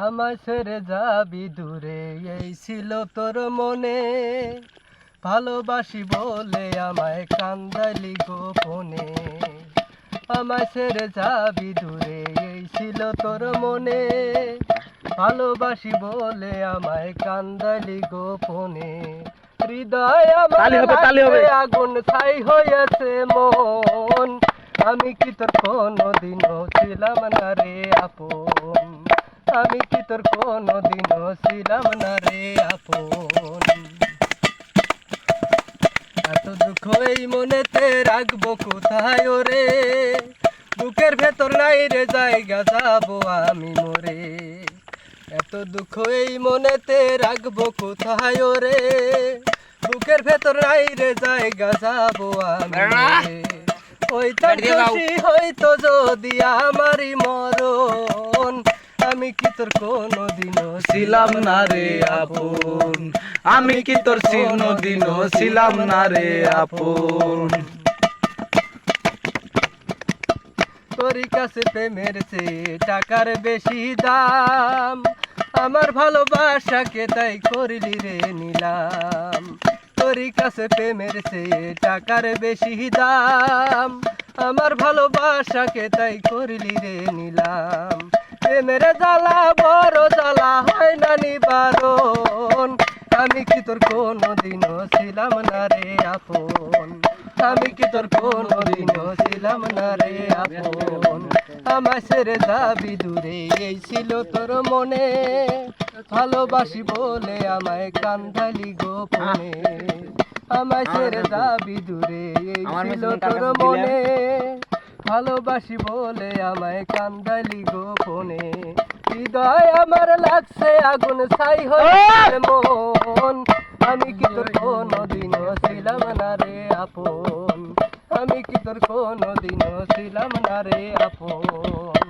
আমায় ছেড়ে যাবি দূরে, এই ছিল তোর মনে। ভালোবাসি বলে আমায় কান্দালি গোপনে। আমায় ছেড়ে যাবি দূরে, এই ছিল তোর মনে। ভালোবাসি বলে আমায় কান্দালি গোপনে। হৃদয় আমার লাগছে আগুন, ছাই হয়েছে মন। আমি কি তোর কোনদিনও ছিলাম না রে আপন। আমি কি তোর কোনদিনও ছিলাম না রে আপন। এত দুঃখ এই মনেতে রাখবো কোথায় ওরে। বুকের ভেতর নাই রে জায়গা, যাবো আমি মরে। এত দুঃখ এই মনেতে রাখবো কোথায় ওরে। বুকের ভেতর নাই রে জায়গা, যাবো আমি মরে। হইতো খুশি হইতো যদি আমারই মরণ। আমি কি তোর কোনদিনও ছিলাম না রে আপন। আমি কি তোর কোনদিনও ছিলাম না রে আপন। তোর কাছে প্রেমের চেয়ে টাকার বেশি দাম। আমার ভালোবাসাকে তাই করলি রে নিলাম। তোর কাছে প্রেমের চেয়ে টাকার বেশি দাম। আমার ভালোবাসাকে তাই করলি রে নিলাম। প্রেমের জ্বালা বড় জ্বালা, হয় না নিবারণ। আমি কি তোর কোনদিনও ছিলাম না রে আপন। আমি কি তোর কোনদিনও ছিলাম না রে আপন। আমায় ছেড়ে যাবি দূরে, এই ছিল তোর মনে। ভালোবাসি বলে আমায় কান্দালি গোপনে। আমায় ছেড়ে যাবি দূরে, এই ছিল তোর মনে। ভালোবাসি বলে আমায় কান্দালি গোপনে। হৃদয় আমার লাগছে আগুন, ছাই হয়েছে মন। আমি কি তোর কোনদিনও ছিলাম না রে আপন। আমি কি তোর কোনদিনও ছিলাম না রে আপন।